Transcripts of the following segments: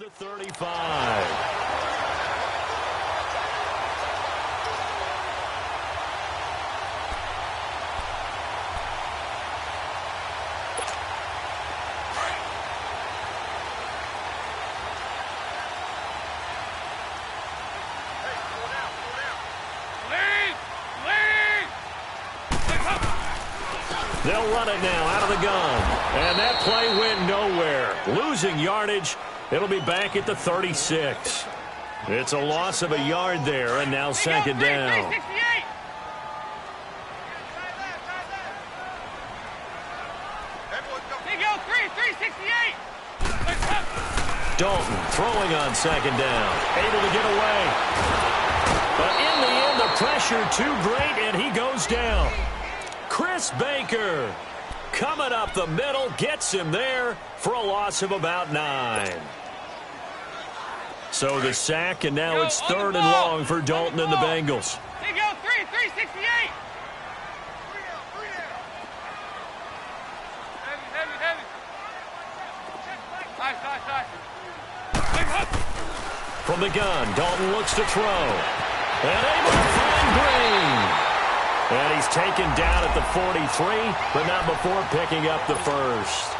the 35. They'll run it now out of the gun. And that play went nowhere. Losing yardage. It'll be back at the 36. It's a loss of a yard there, and now second down. Dalton throwing on second down. Able to get away. But in the end, the pressure too great, and he goes down. Chris Baker coming up the middle, gets him there for a loss of about 9. So the sack, and now it's third and long for Dalton and the Bengals. They go 368. Heavy. From the gun, Dalton looks to throw. And able to find Green. And he's taken down at the 43, but not before picking up the first.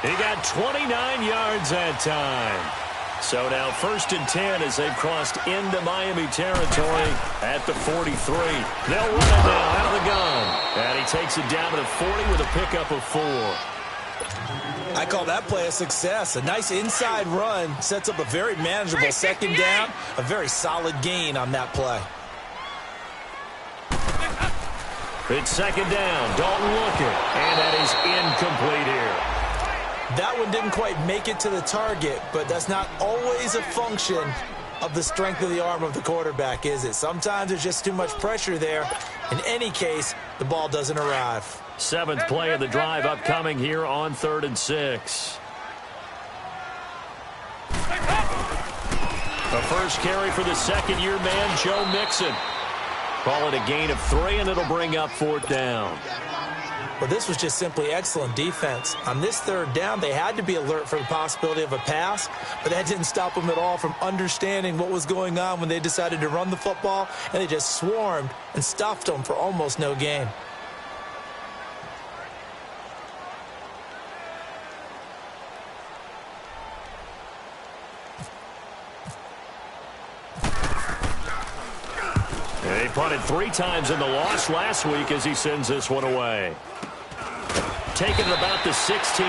He got 29 yards that time. So now first and 10 as they've crossed into Miami territory at the 43. They'll run it now out of the gun. And he takes it down to the 40 with a pickup of 4. I call that play a success. A nice inside run sets up a very manageable second down. A very solid gain on that play. It's second down. Dalton looking. And that is incomplete here. That one didn't quite make it to the target, but that's not always a function of the strength of the arm of the quarterback, is it? Sometimes there's just too much pressure there. In any case, the ball doesn't arrive. 7th play of the drive upcoming here on 3rd and 6. The first carry for the second-year man, Joe Mixon. Call it a gain of 3, and it'll bring up 4th down. Well, this was just simply excellent defense. On this 3rd down, they had to be alert for the possibility of a pass, but that didn't stop them at all from understanding what was going on when they decided to run the football, and they just swarmed and stuffed them for almost no gain. He punted 3 times in the loss last week as he sends this one away. Taking it about the 16.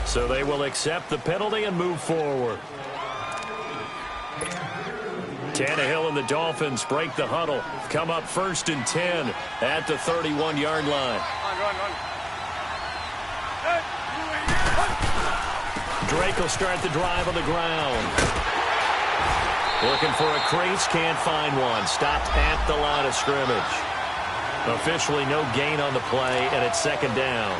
So they will accept the penalty and move forward. Tannehill and the Dolphins break the huddle. Come up 1st and 10 at the 31-yard line. Drake will start the drive on the ground. Looking for a crease, can't find one. Stopped at the line of scrimmage. Officially no gain on the play, and it's second down.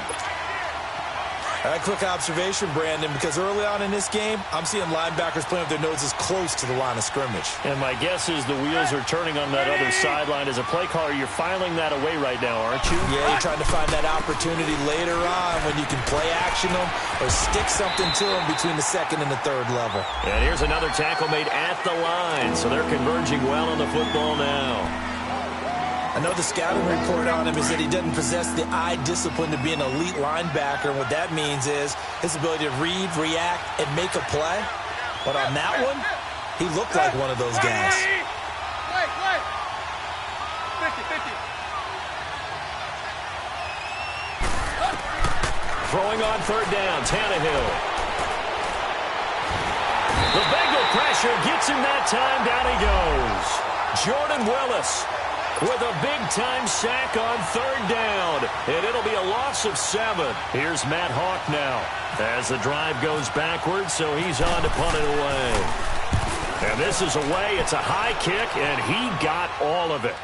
A quick observation, Brandon, because early on in this game, I'm seeing linebackers playing with their noses close to the line of scrimmage. And my guess is the wheels are turning on that other sideline. As a play caller, you're filing that away right now, aren't you? Yeah, you're trying to find that opportunity later on when you can play action them or stick something to them between the 2nd and the 3rd level. And here's another tackle made at the line, so they're converging well on the football now. I know the scouting report on him is that he doesn't possess the eye discipline to be an elite linebacker. And what that means is his ability to read, react, and make a play. But on that one, he looked like one of those guys. 50. Throwing on 3rd down, Tannehill. The Bengal pressure gets him that time. Down he goes. Jordan Willis with a big-time sack on 3rd down. And it'll be a loss of 7. Here's Matt Hawk now as the drive goes backwards, so he's on to punt it away. And this is away. It's a high kick, and he got all of it.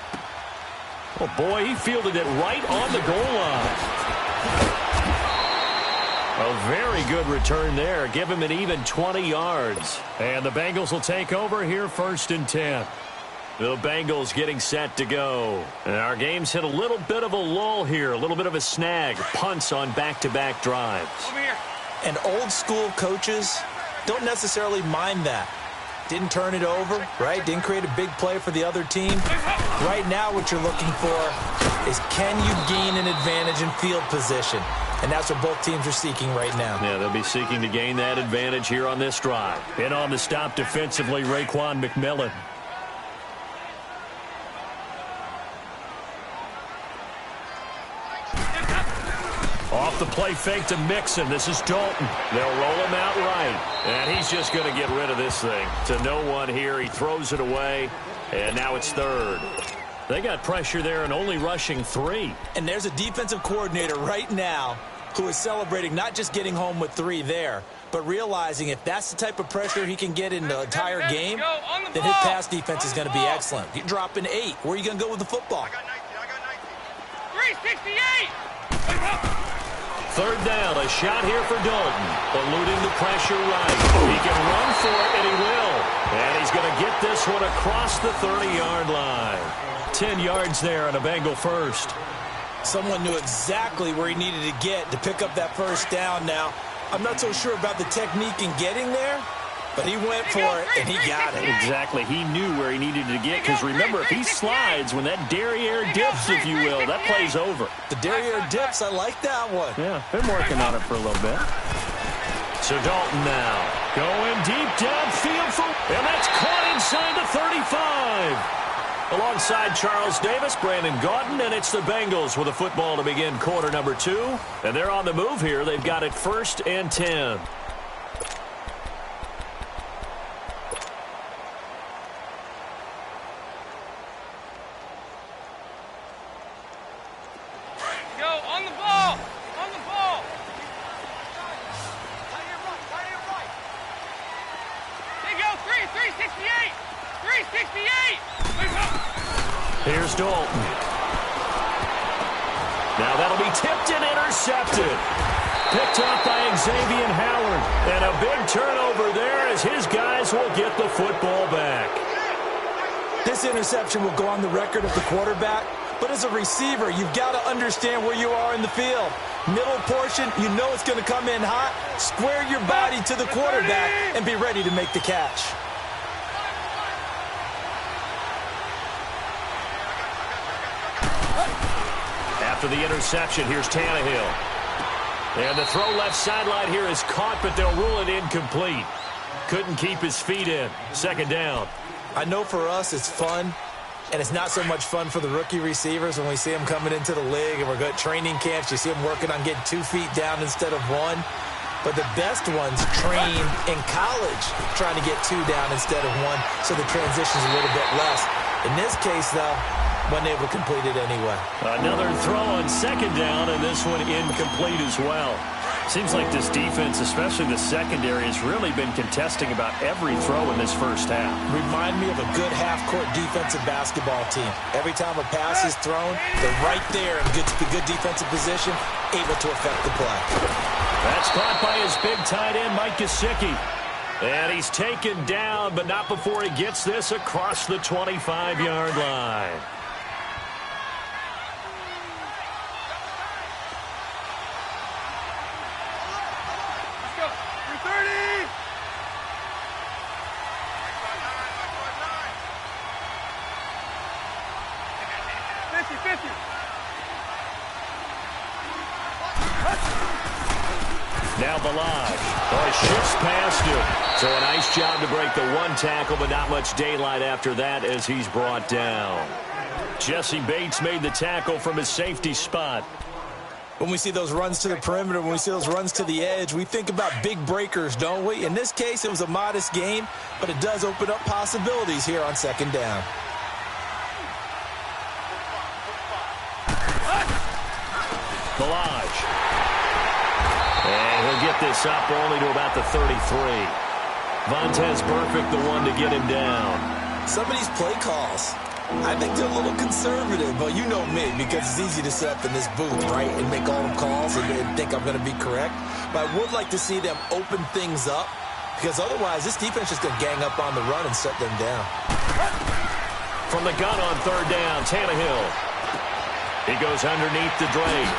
Oh, boy, he fielded it right on the goal line. A very good return there. Give him an even 20 yards. And the Bengals will take over here 1st and 10. The Bengals getting set to go. And our game's hit a little bit of a lull here, a little bit of a snag. Punts on back-to-back drives. Over here. And old school coaches don't necessarily mind that. Didn't turn it over, right? Didn't create a big play for the other team. Right now what you're looking for is, can you gain an advantage in field position? And that's what both teams are seeking right now. Yeah, they'll be seeking to gain that advantage here on this drive. In on the stop defensively, Raekwon McMillan. Off the play fake to Mixon. This is Dalton. They'll roll him out right. And he's just going to get rid of this thing. To no one here. He throws it away. And now it's third. They got pressure there and only rushing 3. And there's a defensive coordinator right now who is celebrating not just getting home with 3 there, but realizing if that's the type of pressure he can get in the entire game, then his pass defense is going to be excellent. You're dropping 8. Where are you going to go with the football? 368. Third down, a shot here for Dalton. Eluding the pressure right. He can run for it, and he will. And he's going to get this one across the 30-yard line. 10 yards there and a Bengal first. Someone knew exactly where he needed to get to pick up that first down now. I'm not so sure about the technique in getting there, but he went for it, and he got it. Exactly. He knew where he needed to get, because remember, if he slides, when that derriere dips, if you will, that play's over. The derriere dips, I like that one. Yeah, been working on it for a little bit. So Dalton now going deep downfield, and that's caught inside the 35. Alongside Charles Davis, Brandon Gaudin, and it's the Bengals with a football to begin quarter number 2. And they're on the move here. They've got it 1st and 10. On the ball! On the ball! There you go, 368! 368! Here's Dalton. Now that'll be tipped and intercepted. Picked up by Xavier Howard. And a big turnover there as his guys will get the football back. This interception will go on the record of the quarterback. But as a receiver, you've got to understand where you are in the field. Middle portion, you know it's going to come in hot. Square your body to the quarterback and be ready to make the catch. After the interception, here's Tannehill. And the throw left sideline here is caught, but they'll rule it incomplete. Couldn't keep his feet in. Second down. I know for us it's fun. And it's not so much fun for the rookie receivers when we see them coming into the league and we're going to training camps. You see them working on getting 2 feet down instead of 1. But the best ones train in college trying to get 2 down instead of 1, so the transition's a little bit less. In this case, though, wasn't able to complete it anyway. Another throw on second down, and this one incomplete as well. Seems like this defense, especially the secondary, has really been contesting about every throw in this first half. Remind me of a good half-court defensive basketball team. Every time a pass is thrown, they're right there in good defensive position, able to affect the play. That's caught by his big tight end, Mike Gesicki. And he's taken down, but not before he gets this across the 25-yard line. Now Balaj. Oh, he shifts past him. So a nice job to break the 1 tackle, but not much daylight after that as he's brought down. Jesse Bates made the tackle from his safety spot. When we see those runs to the perimeter, when we see those runs to the edge, we think about big breakers, don't we? In this case, it was a modest gain, but it does open up possibilities here on second down. Balaj. And he'll get this up only to about the 33. Vontez Burfict, the one to get him down. Some of these play calls, I think they're a little conservative, but you know me, because it's easy to sit up in this booth, right, and make all the calls and think I'm going to be correct. But I would like to see them open things up, because otherwise this defense is going to gang up on the run and shut them down. From the gun on third down, Tannehill. He goes underneath the Drake.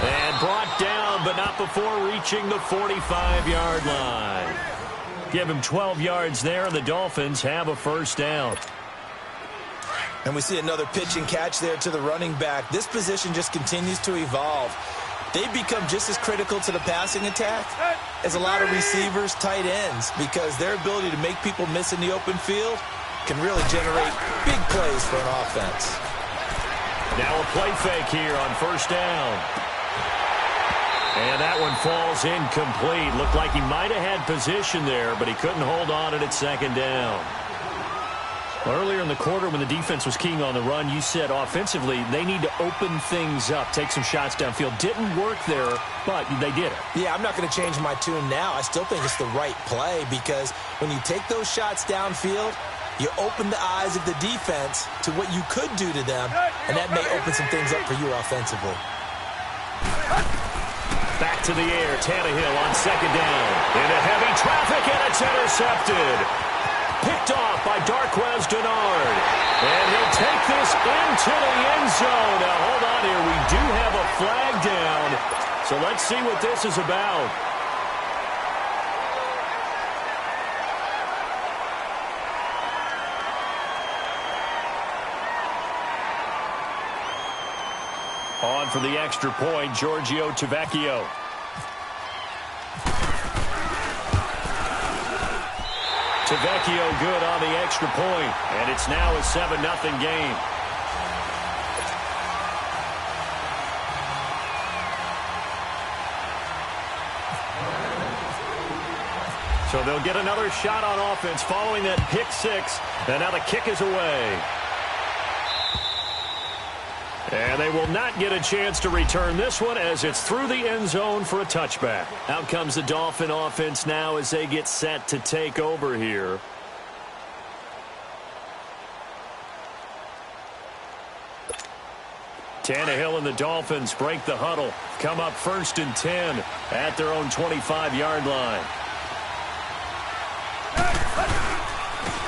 And brought down, but not before reaching the 45-yard line. Give him 12 yards there, and the Dolphins have a first down. And we see another pitch and catch there to the running back. This position just continues to evolve. They've become just as critical to the passing attack as a lot of receivers, tight ends, because their ability to make people miss in the open field can really generate big plays for an offense. Now a play fake here on first down. And that one falls incomplete. Looked like he might have had position there, but he couldn't hold on at second down. Earlier in the quarter when the defense was keying on the run, you said offensively they need to open things up, take some shots downfield. Didn't work there, but they did it. Yeah, I'm not going to change my tune now. I still think it's the right play because when you take those shots downfield, you open the eyes of the defense to what you could do to them, and that may open some things up for you offensively. Back to the air, Tannehill on second down. Into heavy traffic, and it's intercepted. Picked off by Darquez Dennard. And he'll take this into the end zone. Now, hold on here. We do have a flag down. So let's see what this is about. On for the extra point, Giorgio Tavecchio. Tavecchio good on the extra point, and it's now a 7-0 game. So they'll get another shot on offense following that pick six, and now the kick is away. And they will not get a chance to return this one as it's through the end zone for a touchback. Out comes the Dolphin offense now as they get set to take over here. Tannehill and the Dolphins break the huddle. Come up 1st and 10 at their own 25-yard line.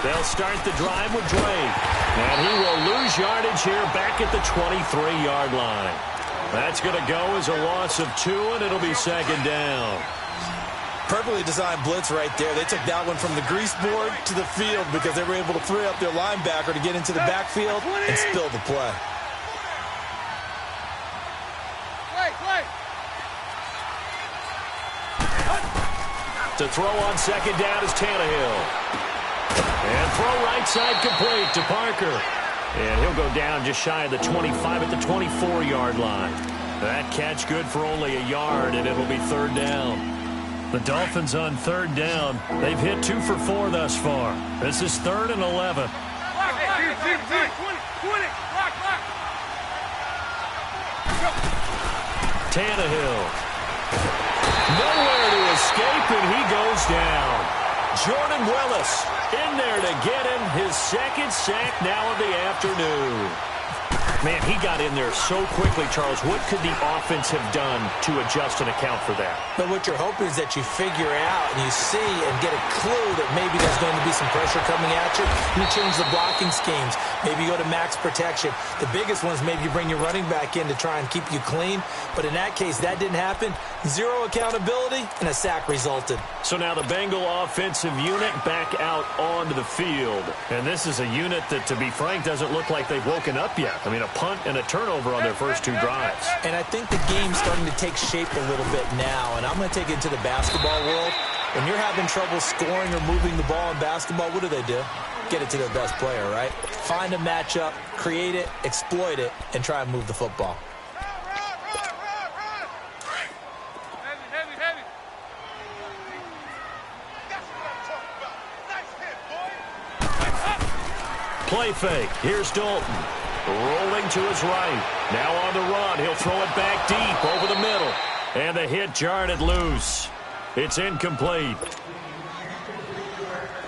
They'll start the drive with Drake. And he will lose yardage here back at the 23-yard line. That's going to go as a loss of 2, and it'll be second down. Perfectly designed blitz right there. They took that one from the grease board to the field because they were able to free up their linebacker to get into the backfield and spill the play. To throw on second down is Tannehill. And throw right side complete to Parker. And he'll go down just shy of the 25 at the 24-yard line. That catch good for only a yard, and it'll be third down. The Dolphins on third down. They've hit 2 for 4 thus far. This is 3rd and 11. Tannehill. Nowhere to escape, and he goes down. Jordan Willis in there to get him his second sack now of the afternoon. Man, he got in there so quickly, Charles. What could the offense have done to adjust and account for that? But what you're hoping is that you figure out and you see and get a clue that maybe there's going to be some pressure coming at you. You change the blocking schemes. Maybe you go to max protection. The biggest one is maybe you bring your running back in to try and keep you clean. But in that case, that didn't happen. 0 accountability, and a sack resulted. So now the Bengal offensive unit back out onto the field. And this is a unit that, to be frank, doesn't look like they've woken up yet. I mean, a punt and a turnover on their first 2 drives. And I think the game's starting to take shape a little bit now. And I'm going to take it to the basketball world. When you're having trouble scoring or moving the ball in basketball, what do? Get it to their best player, right? Find a matchup, create it, exploit it, and try and move the football. Play fake. Here's Dalton. Rolling to his right. Now on the run. He'll throw it back deep over the middle. And the hit jarred it loose. It's incomplete.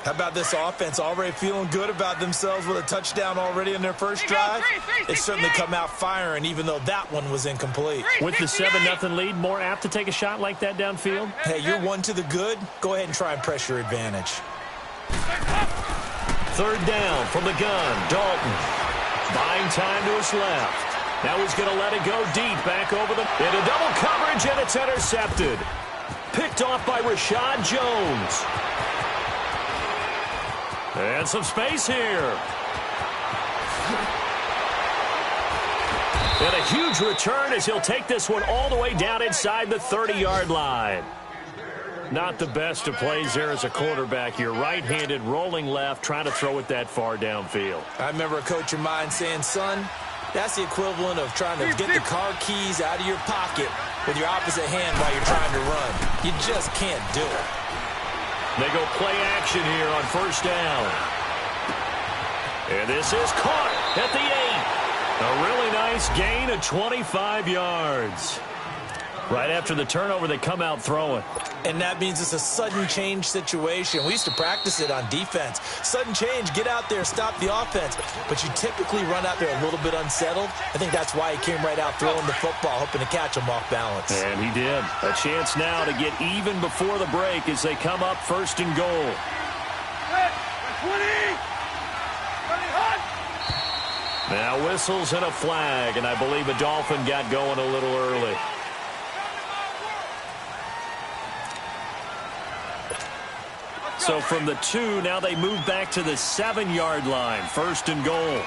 How about this offense already feeling good about themselves with a touchdown already in their first drive? They certainly come out firing, even though that one was incomplete. With the 7-0 lead, more apt to take a shot like that downfield? Hey, you're one to the good. Go ahead and try and press your advantage. Third down from the gun. Dalton buying time to his left. Now he's going to let it go deep back over the into double coverage, and it's intercepted. Picked off by Rashad Jones. And some space here. And a huge return as he'll take this one all the way down inside the 30-yard line. Not the best of plays there as a quarterback. You're right-handed, rolling left, trying to throw it that far downfield. I remember a coach of mine saying, son, that's the equivalent of trying to get the car keys out of your pocket with your opposite hand while you're trying to run. You just can't do it. They go play action here on first down. And this is caught at the 8. A really nice gain of 25 yards. Right after the turnover, they come out throwing. And that means it's a sudden change situation. We used to practice it on defense. Sudden change, get out there, stop the offense. But you typically run out there a little bit unsettled. I think that's why he came right out throwing the football, hoping to catch him off balance. And he did. A chance now to get even before the break as they come up first and goal. 20! Now whistles and a flag, and I believe a Dolphin got going a little early. So from the 2, now they move back to the 7-yard line. First and goal.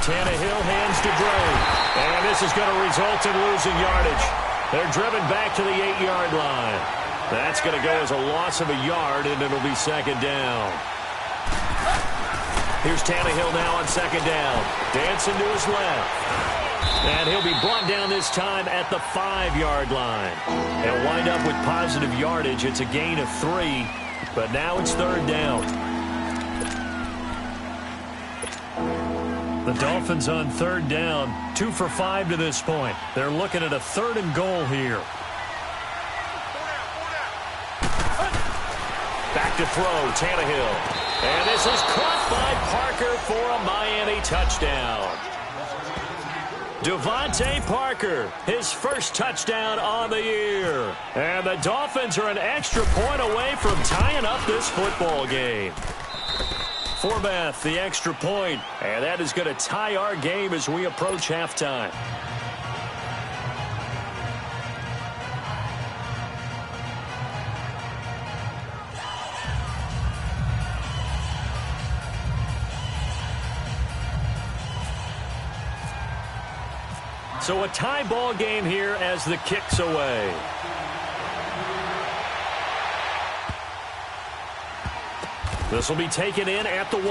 Tannehill hands to Gray. And this is going to result in losing yardage. They're driven back to the 8-yard line. That's going to go as a loss of a yard, and it'll be second down. Here's Tannehill now on second down. Dancing to his left. And he'll be brought down this time at the 5-yard line. They'll wind up with positive yardage. It's a gain of 3, but now it's third down. The Dolphins on third down, 2 for 5 to this point. They're looking at a third and goal here. Back to throw, Tannehill. And this is caught by Parker for a Miami touchdown. Devontae Parker, his first touchdown on the year. And the Dolphins are an extra point away from tying up this football game. Forbath, the extra point, and that is going to tie our game as we approach halftime. So a tie ball game here as the kick's away. This will be taken in at the 1.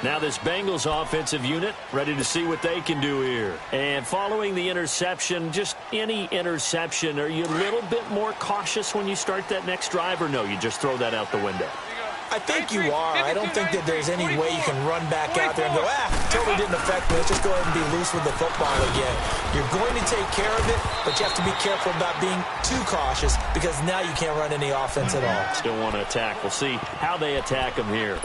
Now this Bengals offensive unit ready to see what they can do here. And following the interception, just any interception, are you a little bit more cautious when you start that next drive, or no, you just throw that out the window? I think you are. I don't think that there's any way you can run back out there and go, totally didn't affect me. Let's just go ahead and be loose with the football again. You're going to take care of it, but you have to be careful about being too cautious because now you can't run any offense at all. Still want to attack. We'll see how they attack them here.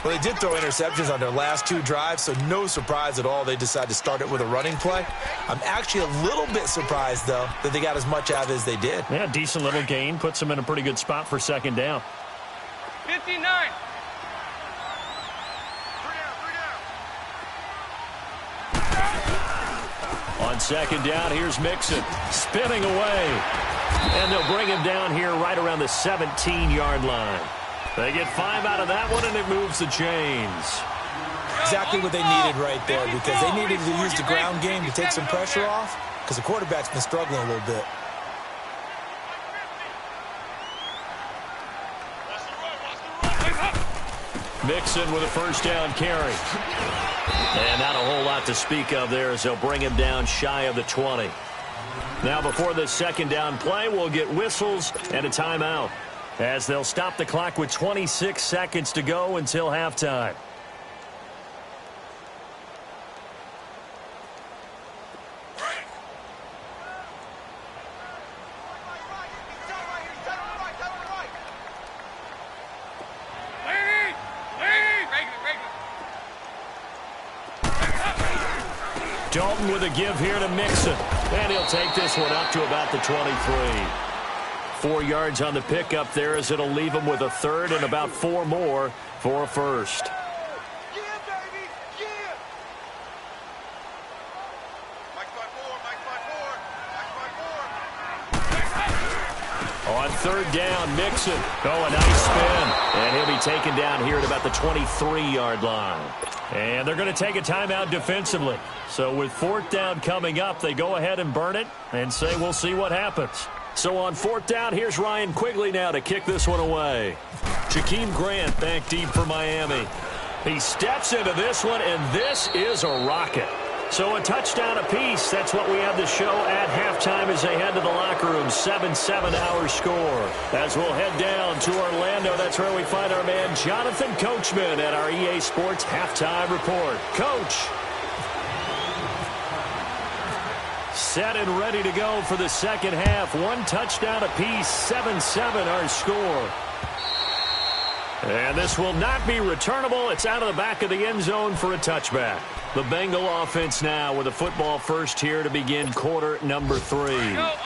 Well, they did throw interceptions on their last 2 drives, so no surprise at all they decided to start it with a running play. I'm actually a little bit surprised, though, that they got as much out of it as they did. Yeah, decent little gain. Puts them in a pretty good spot for second down. 59. On second down, here's Mixon. Spinning away. And they'll bring him down here right around the 17-yard line. They get 5 out of that one, and it moves the chains. Exactly what they needed right there, because they needed to use the ground game to take some pressure off, because the quarterback's been struggling a little bit. Mixon with a first down carry. And not a whole lot to speak of there as they'll bring him down shy of the 20. Now before this second down play, we'll get whistles and a timeout, as they'll stop the clock with 26 seconds to go until halftime. Dalton with a give here to Mixon. And he'll take this one up to about the 23. 4 yards on the pickup there as it'll leave him with a third and about 4 more for a first. On third down, Mixon. Oh, a nice spin. And he'll be taken down here at about the 23-yard line. And they're going to take a timeout defensively. So with fourth down coming up, they go ahead and burn it and say we'll see what happens. So on fourth down, here's Ryan Quigley now to kick this one away. Jakeem Grant back deep for Miami. He steps into this one, and this is a rocket. So a touchdown apiece. That's what we have to show at halftime as they head to the locker room. 7-7 our score. As we'll head down to Orlando, that's where we find our man Jonathan Coachman at our EA Sports Halftime Report. Coach. Set and ready to go for the second half. 1 touchdown apiece. 7-7 our score. And this will not be returnable. It's out of the back of the end zone for a touchback. The Bengal offense now with a football first here to begin quarter number 3.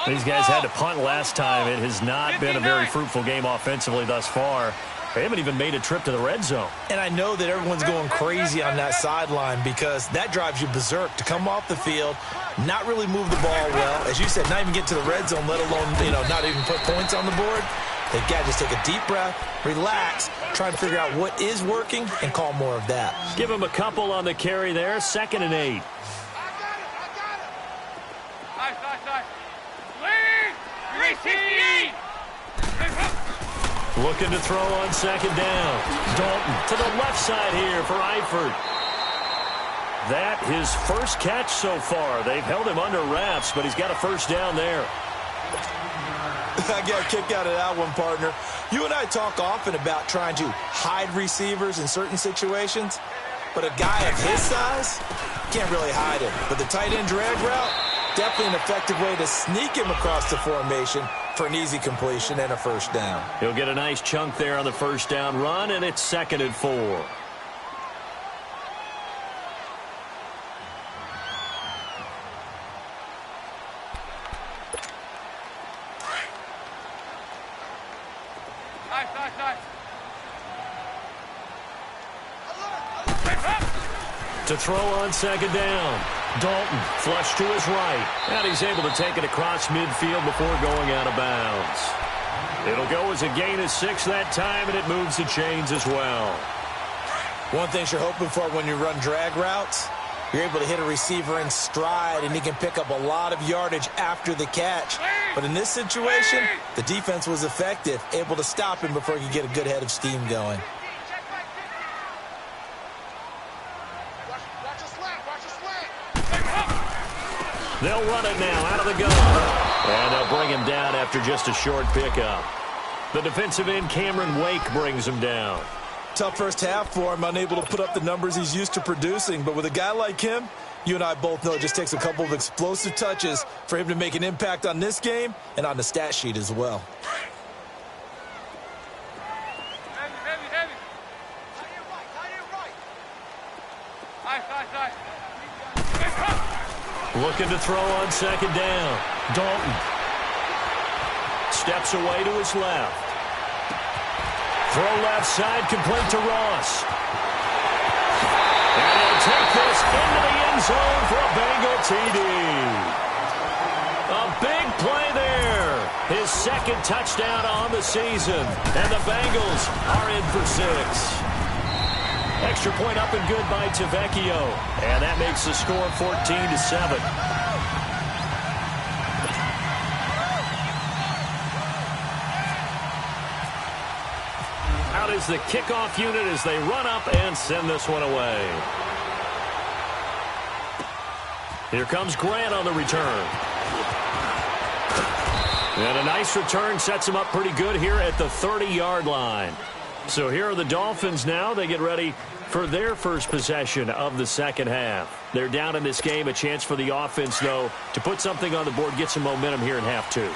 These guys had to punt last time. It has not been a very fruitful game offensively thus far. They haven't even made a trip to the red zone. And I know that everyone's going crazy on that sideline because that drives you berserk to come off the field, not really move the ball well. As you said, not even get to the red zone, let alone, not even put points on the board. They've got to just take a deep breath, relax, try and figure out what is working, and call more of that. Give him a couple on the carry there. 2nd and 8. I got it. Nice. Lead. 368. Looking to throw on second down. Dalton to the left side here for Eifert. That his first catch so far. They've held him under wraps, but he's got a first down there. I got a kick out of that one, partner. You and I talk often about trying to hide receivers in certain situations, but a guy of his size can't really hide him. But the tight end drag route, definitely an effective way to sneak him across the formation for an easy completion and a first down. He'll get a nice chunk there on the first down run, and it's 2nd and 4. To throw on second down. Dalton flush to his right. And he's able to take it across midfield before going out of bounds. It'll go as a gain of 6 that time, and it moves the chains as well. One thing you're hoping for when you run drag routes, you're able to hit a receiver in stride, and he can pick up a lot of yardage after the catch. But in this situation, the defense was effective, able to stop him before he could get a good head of steam going. They'll run it now out of the gun. And they'll bring him down after just a short pickup. The defensive end, Cameron Wake, brings him down. Tough first half for him, unable to put up the numbers he's used to producing. But with a guy like him, you and I both know it just takes a couple of explosive touches for him to make an impact on this game and on the stat sheet as well. Heavy. High. Looking to throw on second down. Dalton steps away to his left. Throw left side, complete to Ross. And he'll take this into the end zone for a Bengal TD. A big play there. His 2nd touchdown on the season. And the Bengals are in for 6. Extra point up and good by Tavecchio. And that makes the score 14-7. Out is the kickoff unit as they run up and send this one away. Here comes Grant on the return. And a nice return sets him up pretty good here at the 30-yard line. So here are the Dolphins now. They get ready for their first possession of the second half. They're down in this game. A chance for the offense, though, to put something on the board, get some momentum here in half 2.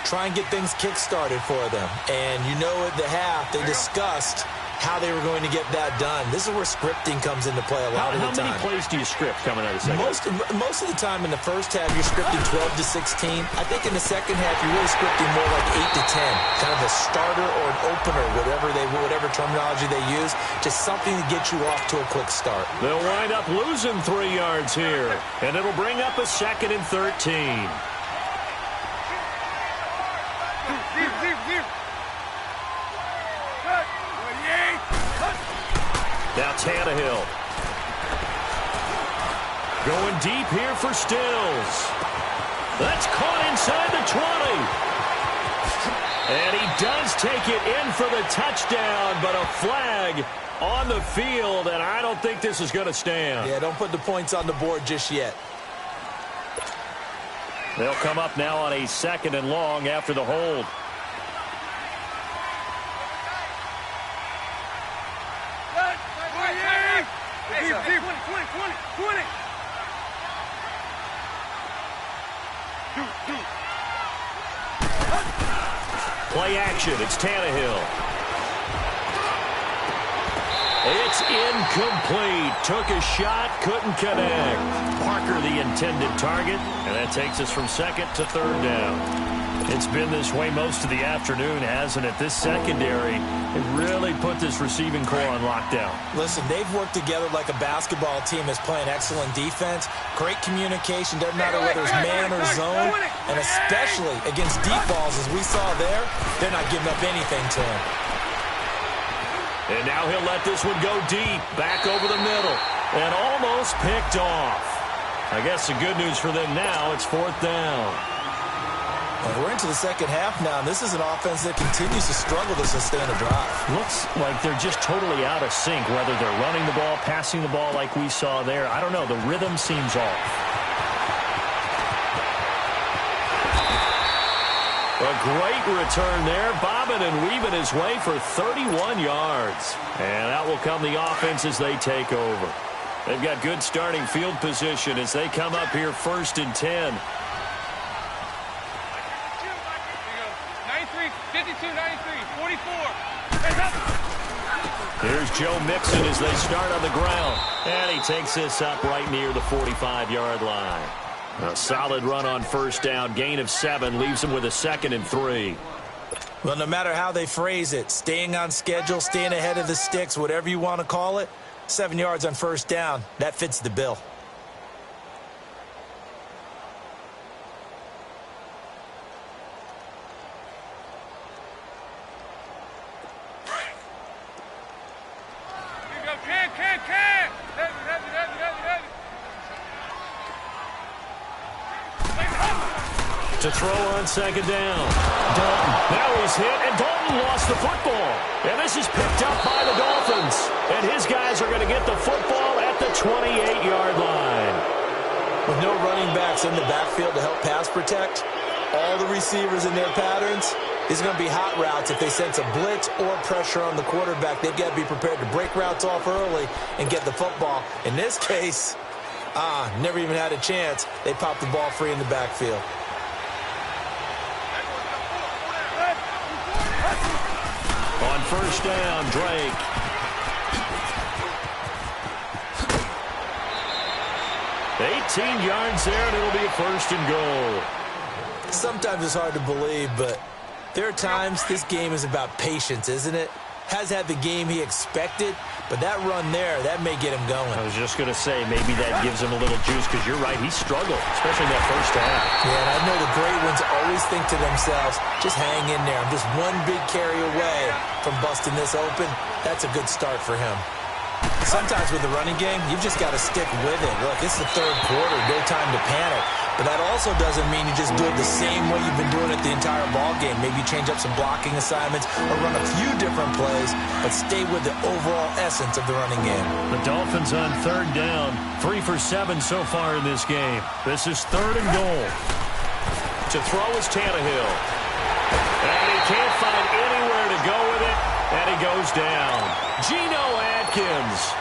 Try and get things kick-started for them. And at the half, they discussed how they were going to get that done. This is where scripting comes into play a lot of the time. How many plays do you script coming out of the second half? Most of the time in the first half, you're scripting 12 to 16. I think in the second half, you're really scripting more like 8 to 10. Kind of a starter or an opener, whatever terminology they use. Just something to get you off to a quick start. They'll wind up losing 3 yards here, and it'll bring up a 2nd and 13. Now Tannehill. Going deep here for Stills. That's caught inside the 20. And he does take it in for the touchdown, but a flag on the field, and I don't think this is going to stand. Yeah, don't put the points on the board just yet. They'll come up now on a 2nd and long after the hold. Play action. It's Tannehill. It's incomplete. Took a shot, couldn't connect. Parker the intended target, and that takes us from 2nd to 3rd down. It's been this way most of the afternoon, hasn't it? This secondary, it really put this receiving core on lockdown. Listen, they've worked together like a basketball team that's playing excellent defense. Great communication, doesn't matter whether it's man or zone. And especially against deep balls, as we saw there, they're not giving up anything to him. And now he'll let this one go deep, back over the middle, and almost picked off. I guess the good news for them now, it's 4th down. Well, we're into the second half now, and this is an offense that continues to struggle to sustain a drive. Looks like they're just totally out of sync, whether they're running the ball, passing the ball like we saw there. I don't know. The rhythm seems off. A great return there, bobbing and weaving his way for 31 yards. And that will come the offense as they take over. They've got good starting field position as they come up here 1st and 10. 52, 93, 44. Here's Joe Mixon as they start on the ground. And he takes this up right near the 45-yard line. A solid run on 1st down. Gain of 7 leaves him with a 2nd and 3. Well, no matter how they phrase it, staying on schedule, staying ahead of the sticks, whatever you want to call it, 7 yards on 1st down, that fits the bill. To throw on 2nd down. Dalton. Now he's hit, and Dalton lost the football. And this is picked up by the Dolphins. And his guys are going to get the football at the 28-yard line. With no running backs in the backfield to help pass protect, all the receivers in their patterns, these are going to be hot routes. If they sense a blitz or pressure on the quarterback, they've got to be prepared to break routes off early and get the football. In this case, never even had a chance. They popped the ball free in the backfield. On 1st down, Drake. $18 yards there, and it'll be a 1st and goal. Sometimes it's hard to believe, but there are times this game is about patience, isn't it? Has had the game he expected, but that run there, that may get him going. I was just going to say, maybe that gives him a little juice, because you're right, he struggled, especially in that 1st half. Yeah, and I know the great ones always think to themselves, just hang in there. I'm just one big carry away from busting this open. That's a good start for him. Sometimes with the running game, you've just got to stick with it. Look, it's the 3rd quarter, no time to panic. But that also doesn't mean you just do it the same way you've been doing it the entire ball game. Maybe you change up some blocking assignments or run a few different plays, but stay with the overall essence of the running game. The Dolphins on 3rd down, 3 for 7 so far in this game. This is 3rd and goal. To throw is Tannehill. And he can't find anywhere to go with it, and he goes down. Geno Atkins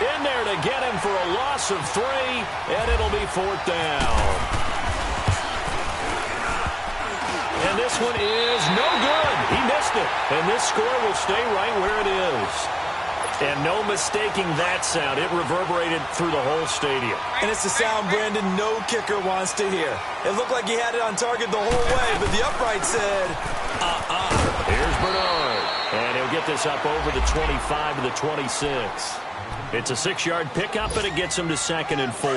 in there to get him for a loss of 3, and it'll be 4th down. And this one is no good. He missed missed it. And this score will stay right where it is. And no mistaking that sound. It reverberated through the whole stadium. And it's the sound, Brandon, no kicker wants to hear. It looked like he had it on target the whole way, but the upright said, Here's Bernard. And he'll get this up over the 25 to the 26. It's a 6-yard pickup, and it gets him to 2nd and 4.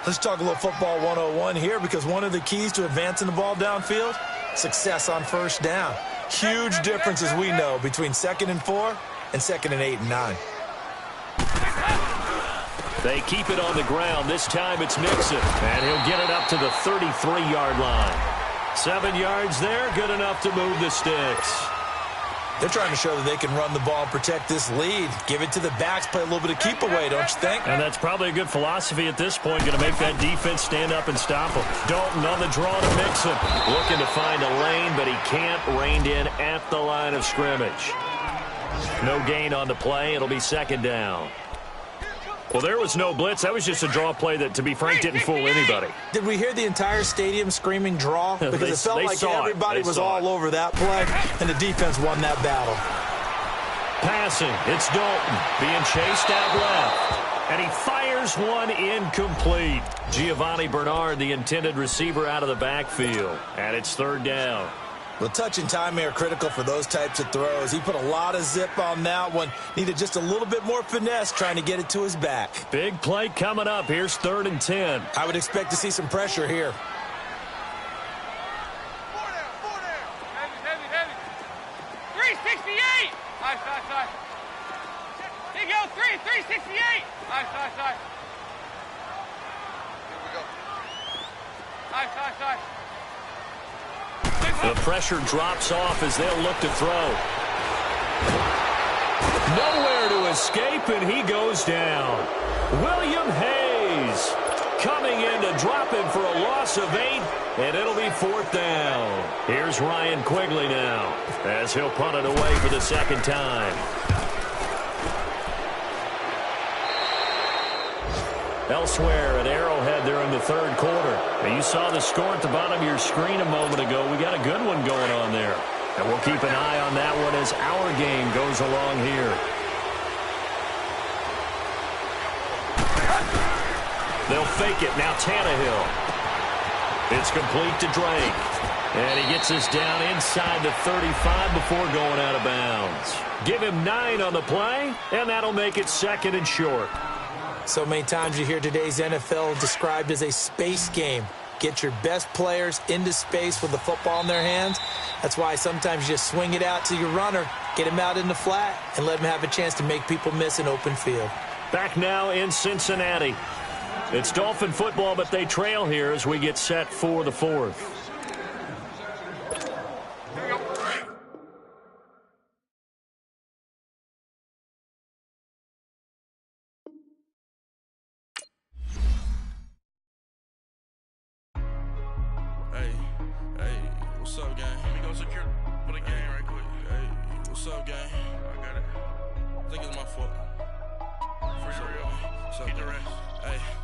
Let's talk a little football 101 here, because one of the keys to advancing the ball downfield, success on first down. Huge difference, as we know, between 2nd and 4 and 2nd and 8 and 9. They keep it on the ground. This time it's Mixon, and he'll get it up to the 33-yard line. 7 yards there, good enough to move the sticks. They're trying to show that they can run the ball and protect this lead. Give it to the backs, play a little bit of keep away, don't you think? And that's probably a good philosophy at this point, going to make that defense stand up and stop them. Dalton on the draw to Mixon. Looking to find a lane, but he can't. Reined in at the line of scrimmage. No gain on the play. It'll be 2nd down. Well, there was no blitz. That was just a draw play that, to be frank, didn't fool anybody. Did we hear the entire stadium screaming draw? Because it felt like everybody was all over that play, and the defense won that battle. Passing. It's Dalton being chased out left. And he fires one incomplete. Giovanni Bernard, the intended receiver, out of the backfield. And it's 3rd down. Well, touch and timing are critical for those types of throws. He put a lot of zip on that one. Needed just a little bit more finesse trying to get it to his back. Big play coming up. Here's 3rd and 10. I would expect to see some pressure here. Heavy. 368. Nice. Here you go, 368. Nice. Here we go. Nice. The pressure drops off as they'll look to throw. Nowhere to escape, and he goes down. William Hayes coming in to drop him for a loss of 8, and it'll be 4th down. Here's Ryan Quigley now as he'll punt it away for the 2nd time. Elsewhere at Arrowhead, they're in the 3rd quarter. Now, you saw the score at the bottom of your screen a moment ago. We got a good one going on there. And we'll keep an eye on that one as our game goes along here. They'll fake it. Now Tannehill. It's complete to Drake. And he gets us down inside the 35 before going out of bounds. Give him 9 on the play, and that'll make it 2nd and short. So many times you hear today's NFL described as a space game. Get your best players into space with the football in their hands. That's why sometimes you just swing it out to your runner, get him out in the flat, and let him have a chance to make people miss an open field. Back now in Cincinnati. It's Dolphin football, but they trail here as we get set for the 4th. What's up, gang? Let me go secure for the game right quick. Hey, what's up, gang? I got it. I think it's my fault. For real. What's up, get the rest. Hey.